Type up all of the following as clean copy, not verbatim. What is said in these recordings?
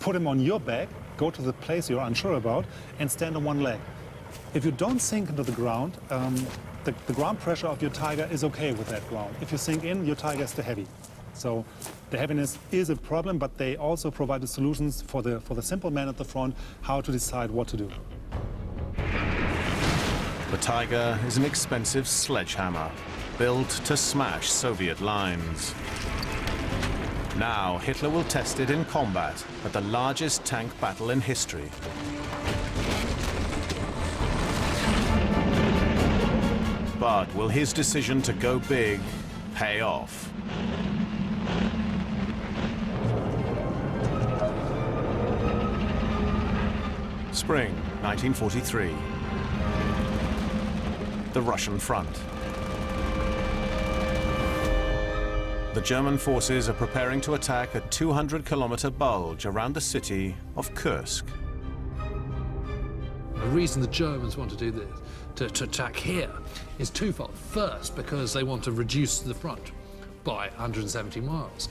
put him on your back, go to the place you're unsure about, and stand on one leg. If you don't sink into the ground, the ground pressure of your Tiger is okay with that ground. If you sink in, your Tiger is too heavy. So the heaviness is a problem, but they also provide the solutions for the simple man at the front, how to decide what to do. The Tiger is an expensive sledgehammer, built to smash Soviet lines. Now Hitler will test it in combat at the largest tank battle in history. But will his decision to go big pay off? Spring 1943. The Russian front. The German forces are preparing to attack a 200-kilometer bulge around the city of Kursk. The reason the Germans want to do this, to attack here, is twofold. First, because they want to reduce the front by 170 miles.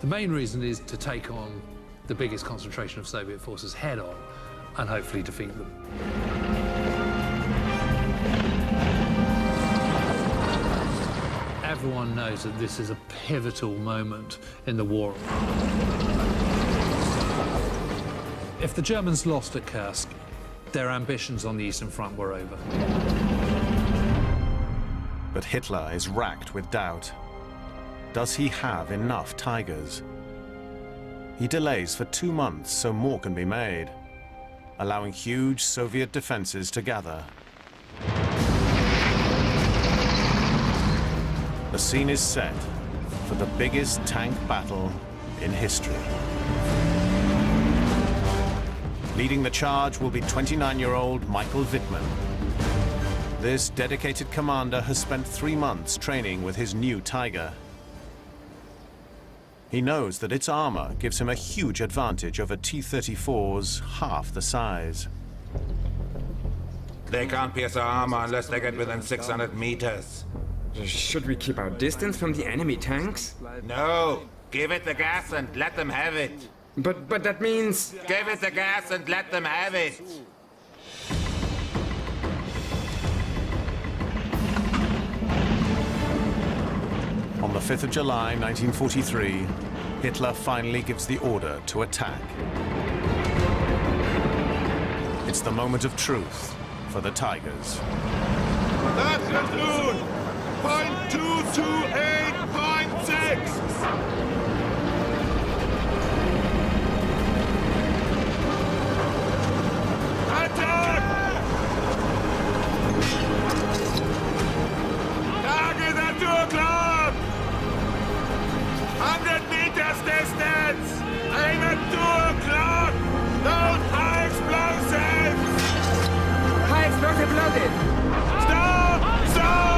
The main reason is to take on the biggest concentration of Soviet forces head on and hopefully defeat them. Everyone knows that this is a pivotal moment in the war. If the Germans lost at Kursk, their ambitions on the Eastern Front were over. But Hitler is racked with doubt. Does he have enough Tigers? He delays for 2 months so more can be made, allowing huge Soviet defenses to gather. The scene is set for the biggest tank battle in history. Leading the charge will be 29-year-old Michael Wittmann. This dedicated commander has spent 3 months training with his new Tiger. He knows that its armor gives him a huge advantage over T-34's half the size. They can't pierce our armor unless they get within 600 meters. Should we keep our distance from the enemy tanks? No! Give it the gas and let them have it! But that means... Give it the gas and let them have it! On the 5th of July, 1943, Hitler finally gives the order to attack. It's the moment of truth for the Tigers. That's platoon! .228.6! Attack! Target at 2 o'clock! 100 meters distance! Aim at 2 o'clock! Don't high explosives! High explosive loaded! Stop! Stop!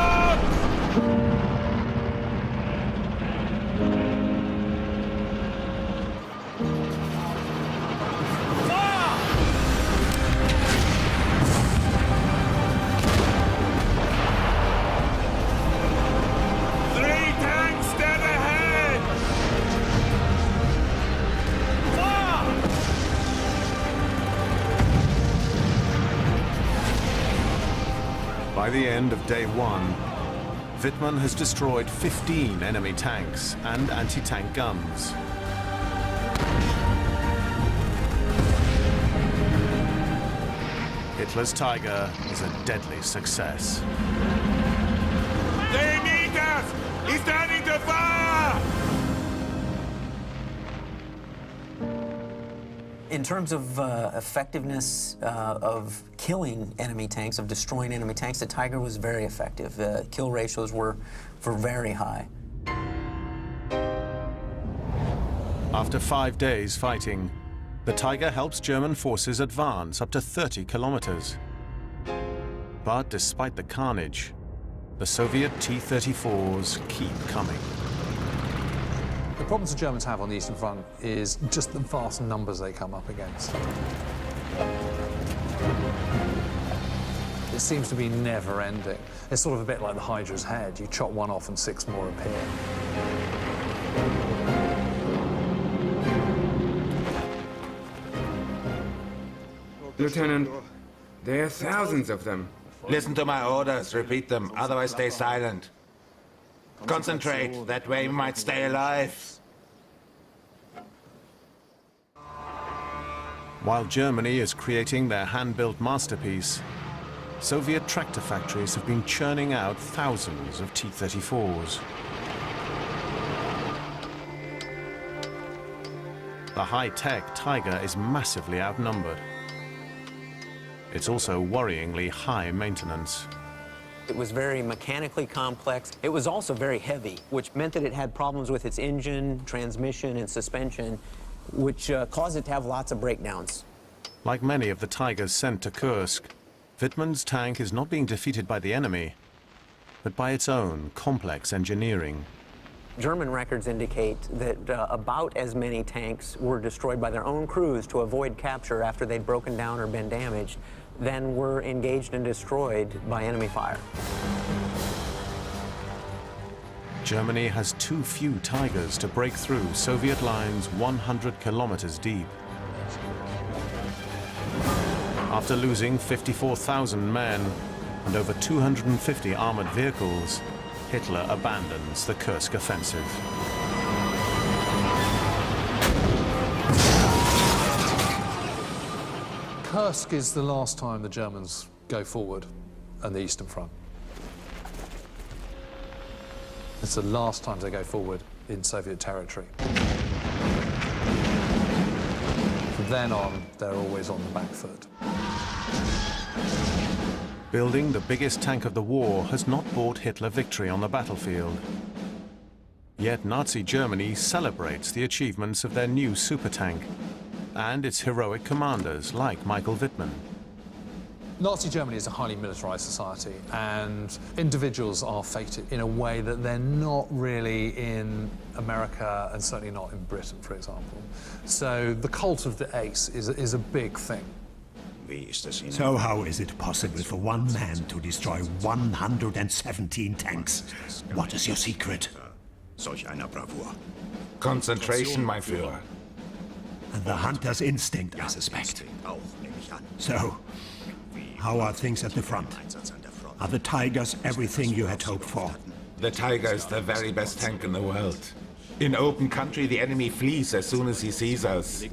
By the end of day 1, Wittmann has destroyed 15 enemy tanks and anti-tank guns. Hitler's Tiger is a deadly success. They need us! He's turning to fire! In terms of effectiveness of killing enemy tanks, of destroying enemy tanks, the Tiger was very effective. Kill ratios were very high. After 5 days fighting, the Tiger helps German forces advance up to 30 kilometers. But despite the carnage, the Soviet T-34s keep coming. The problems the Germans have on the Eastern Front is just the vast numbers they come up against. It seems to be never ending. It's sort of a bit like the Hydra's head. You chop one off and 6 more appear. Lieutenant, there are thousands of them. Listen to my orders, repeat them, otherwise stay silent. Concentrate, that way we might stay alive. While Germany is creating their hand-built masterpiece, Soviet tractor factories have been churning out thousands of T-34s. The high-tech Tiger is massively outnumbered. It's also worryingly high maintenance. It was very mechanically complex. It was also very heavy, which meant that it had problems with its engine, transmission, and suspension, which caused it to have lots of breakdowns. Like many of the Tigers sent to Kursk, Wittmann's tank is not being defeated by the enemy, but by its own complex engineering. German records indicate that about as many tanks were destroyed by their own crews to avoid capture after they'd broken down or been damaged than were engaged and destroyed by enemy fire. Germany has too few Tigers to break through Soviet lines 100 kilometers deep. After losing 54,000 men and over 250 armored vehicles, Hitler abandons the Kursk offensive. Kursk is the last time the Germans go forward on the Eastern Front. It's the last time they go forward in Soviet territory. From then on, they're always on the back foot. Building the biggest tank of the war has not brought Hitler victory on the battlefield. Yet Nazi Germany celebrates the achievements of their new supertank and its heroic commanders like Michael Wittmann. Nazi Germany is a highly militarized society, and individuals are fated in a way that they're not really in America and certainly not in Britain, for example. So the cult of the ace is a big thing. So how is it possible for one man to destroy 117 tanks? What is your secret? Concentration, my Führer. And the hunter's instinct, I suspect. So, how are things at the front? Are the Tigers everything you had hoped for? The Tiger is the very best tank in the world. In open country, the enemy flees as soon as he sees us.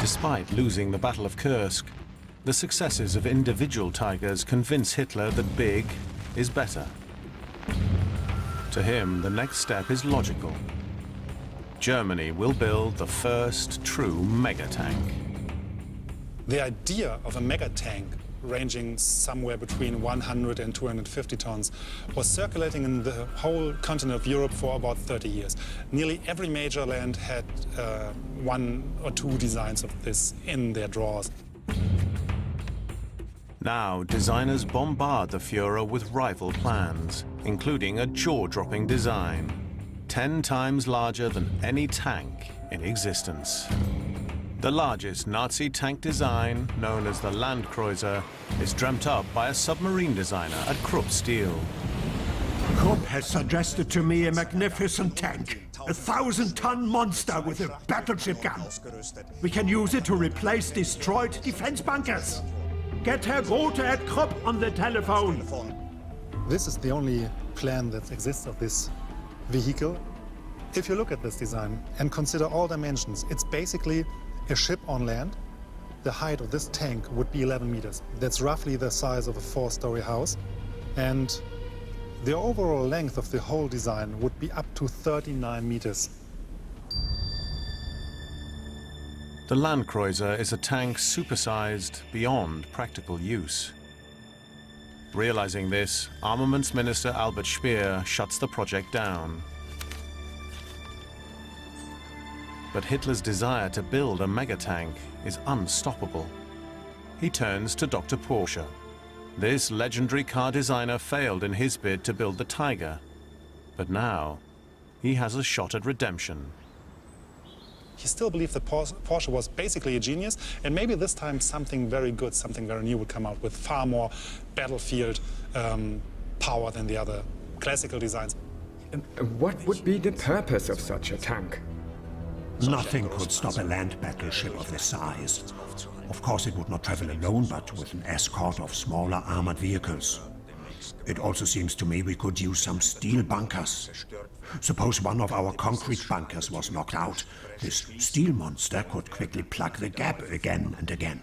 Despite losing the Battle of Kursk, the successes of individual Tigers convince Hitler that big is better. To him, the next step is logical. Germany will build the first true mega-tank. The idea of a mega tank ranging somewhere between 100 and 250 tons was circulating in the whole continent of Europe for about 30 years. Nearly every major land had one or two designs of this in their drawers. Now, designers bombard the Führer with rival plans, including a jaw-dropping design, 10 times larger than any tank in existence. The largest Nazi tank design, known as the Landkreuzer, is dreamt up by a submarine designer at Krupp Steel. Krupp has suggested to me a magnificent tank. A 1,000-ton monster with a battleship gun. We can use it to replace destroyed defense bunkers. Get Herr Grote at Krupp on the telephone. This is the only plan that exists of this vehicle. If you look at this design and consider all dimensions, it's basically a ship on land. The height of this tank would be 11 meters. That's roughly the size of a 4-story house. And the overall length of the whole design would be up to 39 meters. The Landkreuzer is a tank supersized beyond practical use. Realizing this, Armaments Minister Albert Speer shuts the project down. But Hitler's desire to build a mega-tank is unstoppable. He turns to Dr. Porsche. This legendary car designer failed in his bid to build the Tiger, but now he has a shot at redemption. He still believed that Porsche was basically a genius, and maybe this time something very good, something very new would come out with far more battlefield power than the other classical designs. What would be the purpose of such a tank? Nothing could stop a land battleship of this size. Of course, it would not travel alone, but with an escort of smaller armored vehicles. It also seems to me we could use some steel bunkers. Suppose one of our concrete bunkers was knocked out. This steel monster could quickly plug the gap again and again.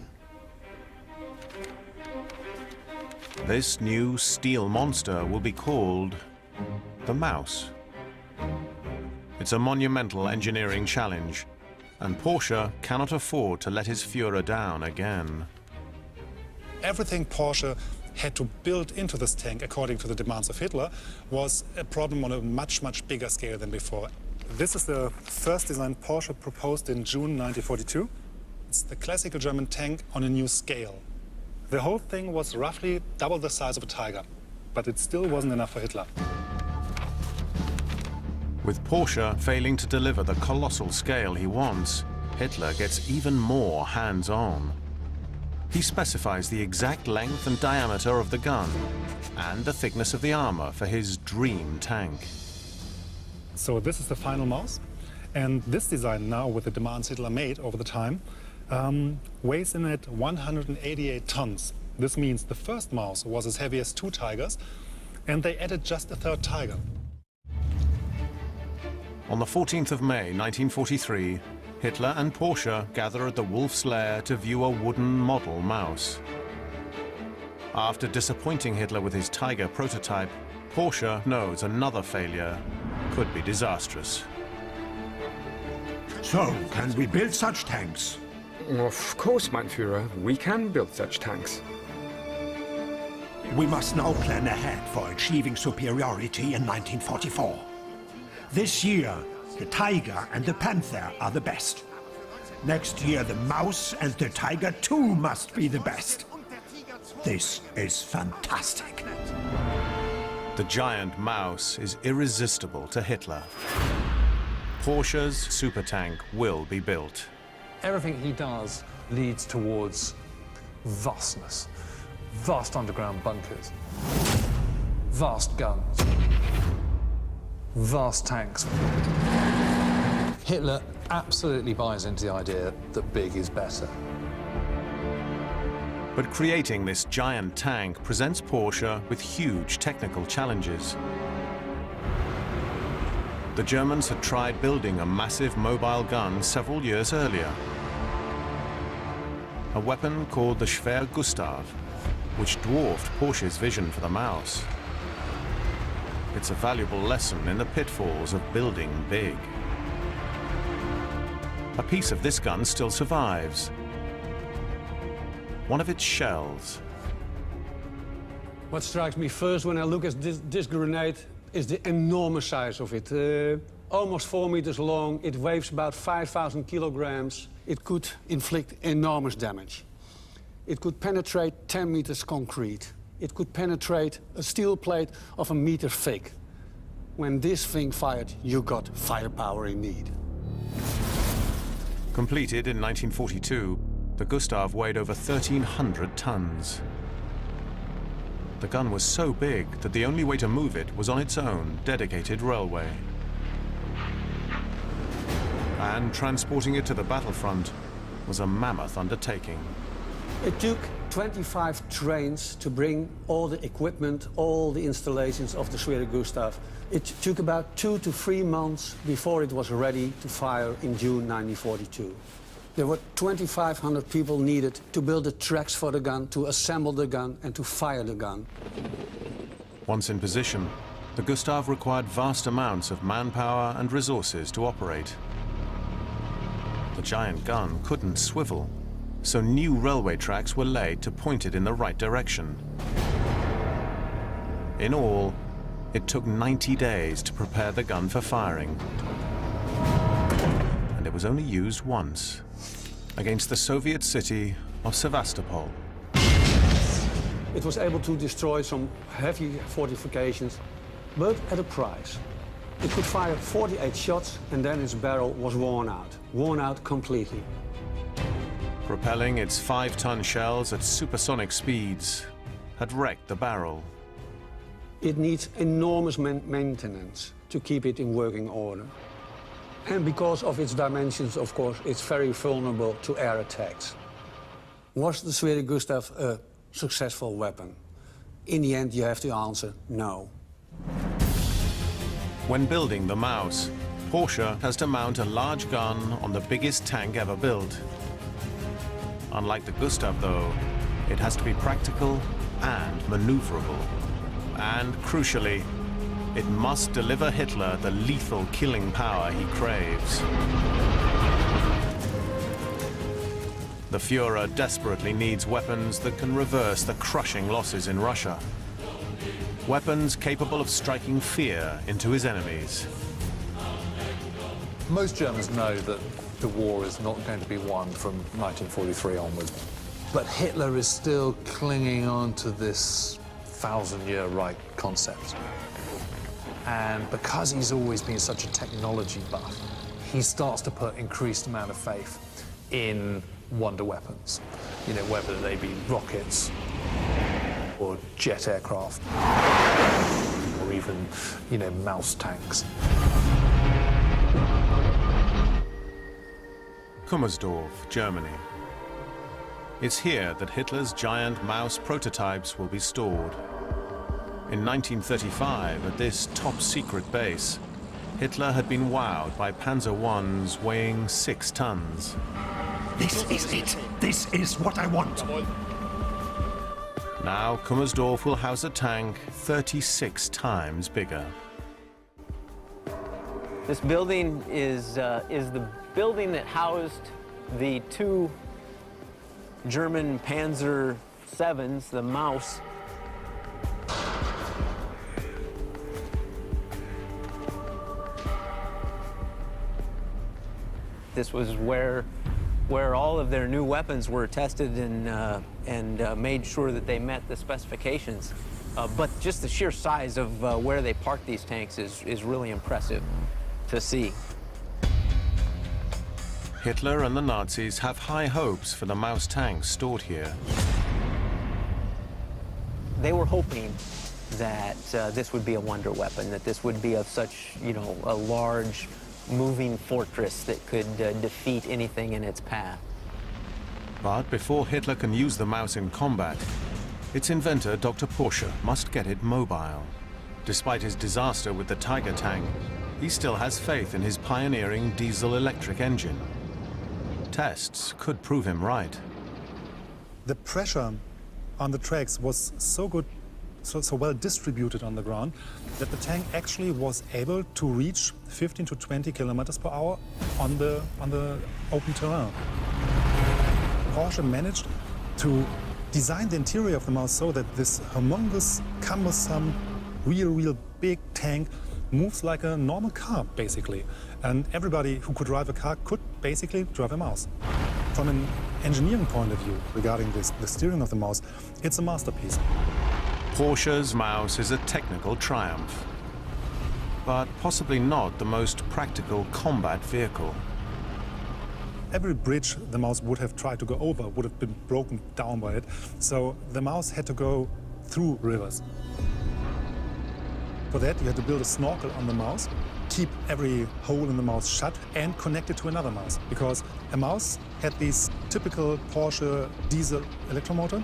This new steel monster will be called the Mouse. It's a monumental engineering challenge, and Porsche cannot afford to let his Führer down again. Everything Porsche had to build into this tank, according to the demands of Hitler, was a problem on a much, much bigger scale than before. This is the first design Porsche proposed in June 1942. It's the classical German tank on a new scale. The whole thing was roughly double the size of a Tiger, but it still wasn't enough for Hitler. With Porsche failing to deliver the colossal scale he wants, Hitler gets even more hands-on. He specifies the exact length and diameter of the gun and the thickness of the armor for his dream tank. So this is the final Maus, and this design now, with the demands Hitler made over the time, weighs in at 188 tons. This means the first Maus was as heavy as 2 Tigers, and they added just a 3rd Tiger. On the 14th of May 1943, Hitler and Porsche gather at the Wolf's Lair to view a wooden model Maus. After disappointing Hitler with his Tiger prototype, Porsche knows another failure could be disastrous. So, can we build such tanks? Of course, mein Führer, we can build such tanks. We must now plan ahead for achieving superiority in 1944. This year, the Tiger and the Panther are the best. Next year, the Mouse and the Tiger too must be the best. This is fantastic. The giant Maus is irresistible to Hitler. Porsche's super tank will be built. Everything he does leads towards vastness. Vast underground bunkers, vast guns, vast tanks. Hitler absolutely buys into the idea that big is better. But creating this giant tank presents Porsche with huge technical challenges. The Germans had tried building a massive mobile gun several years earlier. A weapon called the Schwer Gustav, which dwarfed Porsche's vision for the Maus. It's a valuable lesson in the pitfalls of building big. A piece of this gun still survives. One of its shells. What strikes me first when I look at this grenade is the enormous size of it. Almost 4 meters long, it weighs about 5,000 kilograms. It could inflict enormous damage. It could penetrate 10 meters concrete. It could penetrate a steel plate of 1 meter thick. When this thing fired, you got firepower in need. Completed in 1942, the Gustav weighed over 1,300 tons. The gun was so big that the only way to move it was on its own dedicated railway. And transporting it to the battlefront was a mammoth undertaking. It took 25 trains to bring all the equipment, all the installations of the Schwere Gustav. It took about 2 to 3 months before it was ready to fire in June 1942. There were 2,500 people needed to build the tracks for the gun, to assemble the gun, and to fire the gun. Once in position, the Gustav required vast amounts of manpower and resources to operate. The giant gun couldn't swivel, so new railway tracks were laid to point it in the right direction. In all, it took 90 days to prepare the gun for firing. And it was only used once, against the Soviet city of Sevastopol. It was able to destroy some heavy fortifications, but at a price. It could fire 48 shots, and then its barrel was worn out completely. Propelling its 5-ton shells at supersonic speeds had wrecked the barrel. It needs enormous maintenance to keep it in working order. And because of its dimensions, of course, it's very vulnerable to air attacks. Was the Zwede Gustav a successful weapon? In the end, you have to answer no. When building the Maus, Porsche has to mount a large gun on the biggest tank ever built. Unlike the Gustav, though, it has to be practical and maneuverable. And crucially, it must deliver Hitler the lethal killing power he craves. The Führer desperately needs weapons that can reverse the crushing losses in Russia. Weapons capable of striking fear into his enemies. Most Germans know that the war is not going to be won from 1943 onwards. But Hitler is still clinging on to this 1,000-year Reich concept. And because he's always been such a technology buff, he starts to put increased amount of faith in wonder weapons. You know, whether they be rockets or jet aircraft or even, you know, mouse tanks. Kummersdorf, Germany. It's here that Hitler's giant Maus prototypes will be stored. In 1935, at this top-secret base, Hitler had been wowed by Panzer I's weighing 6 tons. This is it. This is what I want. Now, Kummersdorf will house a tank 36 times bigger. This building is the building that housed the 2 German Panzer VIIs, the Maus. This was where all of their new weapons were tested and made sure that they met the specifications. But just the sheer size of where they parked these tanks is really impressive to see. Hitler and the Nazis have high hopes for the Maus tanks stored here. They were hoping that this would be a wonder weapon, that this would be of such, you know, a large moving fortress that could defeat anything in its path. But before Hitler can use the Maus in combat, its inventor, Dr. Porsche, must get it mobile. Despite his disaster with the Tiger tank, he still has faith in his pioneering diesel-electric engine. Tests could prove him right. The pressure on the tracks was so good, so well distributed on the ground, that the tank actually was able to reach 15 to 20 kilometers per hour on the open terrain. Porsche managed to design the interior of the Maus so that this humongous, cumbersome, real big tank moves like a normal car, basically. And everybody who could drive a car could basically drive a Maus. From an engineering point of view regarding the steering of the Maus, it's a masterpiece. Porsche's Maus is a technical triumph, but possibly not the most practical combat vehicle. Every bridge the Maus would have tried to go over would have been broken down by it, so the Maus had to go through rivers. For that, you had to build a snorkel on the Maus, keep every hole in the Maus shut, and connect it to another Maus, because a Maus had this typical Porsche diesel electromotor,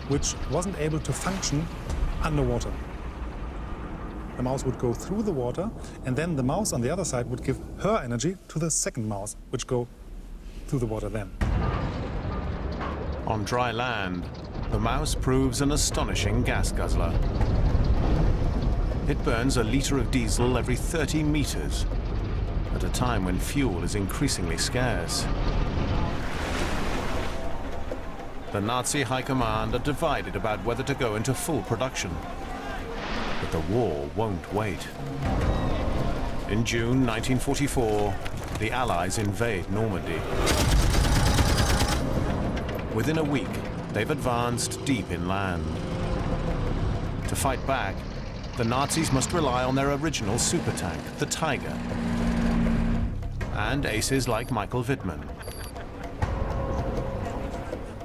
which wasn't able to function underwater. The Maus would go through the water, and then the Maus on the other side would give her energy to the second Maus, which go through the water then. On dry land, the Maus proves an astonishing gas guzzler. It burns a liter of diesel every 30 meters, at a time when fuel is increasingly scarce. The Nazi high command are divided about whether to go into full production. But the war won't wait. In June 1944, the Allies invade Normandy. Within a week, they've advanced deep inland. To fight back, the Nazis must rely on their original super tank, the Tiger, and aces like Michael Wittmann.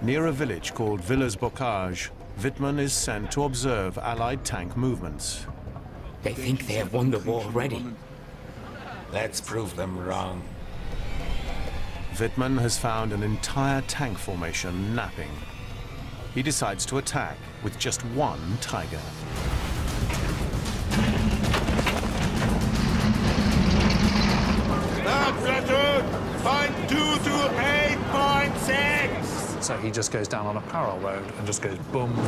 Near a village called Villers-Bocage, Wittmann is sent to observe Allied tank movements. They think they have won the war already. Let's prove them wrong. Wittmann has found an entire tank formation napping. He decides to attack with just one Tiger. Third platoon, point 2 to 8.6. So he just goes down on a parallel road and just goes boom, boom,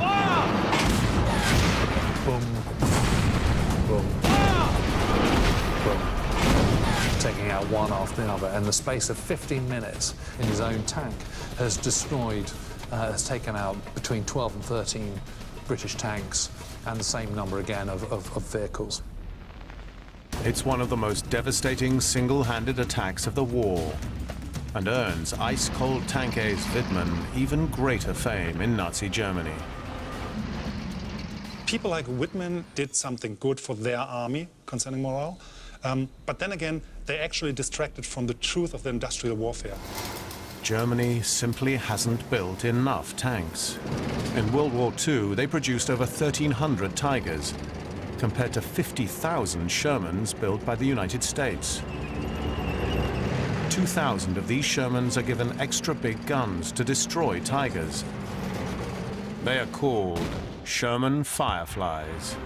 boom, boom, taking out one after the other. In the space of 15 minutes in his own tank, has destroyed, has taken out between 12 and 13 British tanks and the same number again of vehicles. It's one of the most devastating single-handed attacks of the war, and earns ice-cold tank ace Wittmann even greater fame in Nazi Germany. People like Wittmann did something good for their army concerning morale, but then again, they actually distracted from the truth of the industrial warfare. Germany simply hasn't built enough tanks. In World War II, they produced over 1,300 Tigers, compared to 50,000 Shermans built by the United States. 2,000 of these Shermans are given extra big guns to destroy Tigers. They are called Sherman Fireflies.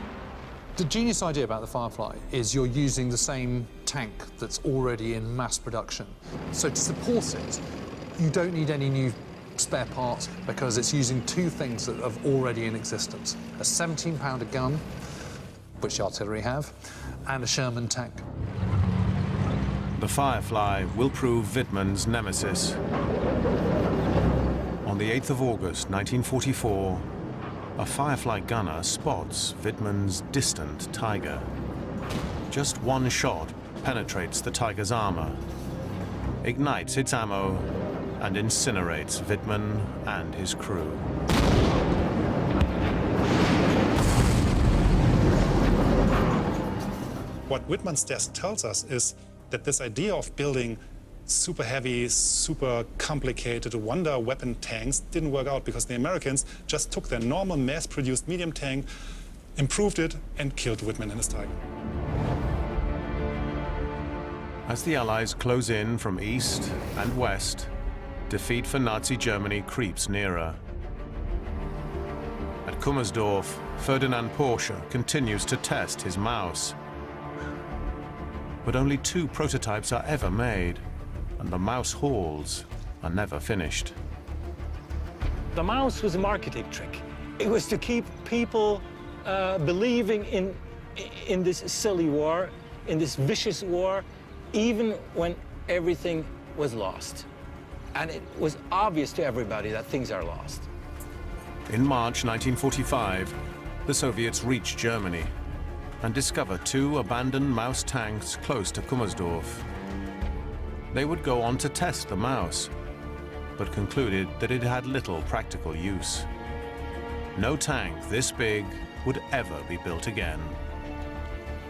The genius idea about the Firefly is you're using the same tank that's already in mass production. So to support it, you don't need any new spare parts because it's using two things that are already in existence. A 17-pounder gun, which the artillery have, and a Sherman tank. The Firefly will prove Wittmann's nemesis. On the 8th of August, 1944, a Firefly gunner spots Wittmann's distant Tiger. Just one shot penetrates the Tiger's armor, ignites its ammo, and incinerates Wittmann and his crew. What Wittmann's death tells us is that this idea of building super heavy, super complicated wonder weapon tanks didn't work out because the Americans just took their normal mass-produced medium tank, improved it, and killed Wittmann and his Tiger. As the Allies close in from east and west, defeat for Nazi Germany creeps nearer. At Kummersdorf, Ferdinand Porsche continues to test his Maus. But only 2 prototypes are ever made, and the Maus halls are never finished. The Maus was a marketing trick. It was to keep people believing in this silly war, in this vicious war, even when everything was lost. And it was obvious to everybody that things are lost. In March 1945, the Soviets reach Germany and discover 2 abandoned Maus tanks close to Kummersdorf. They would go on to test the Maus, but concluded that it had little practical use. No tank this big would ever be built again.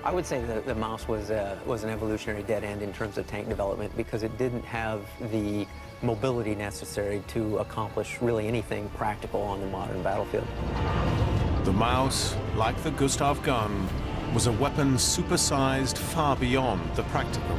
I would say that the Maus was an evolutionary dead end in terms of tank development because it didn't have the mobility necessary to accomplish really anything practical on the modern battlefield. The Maus, like the Gustav gun, was a weapon supersized far beyond the practical.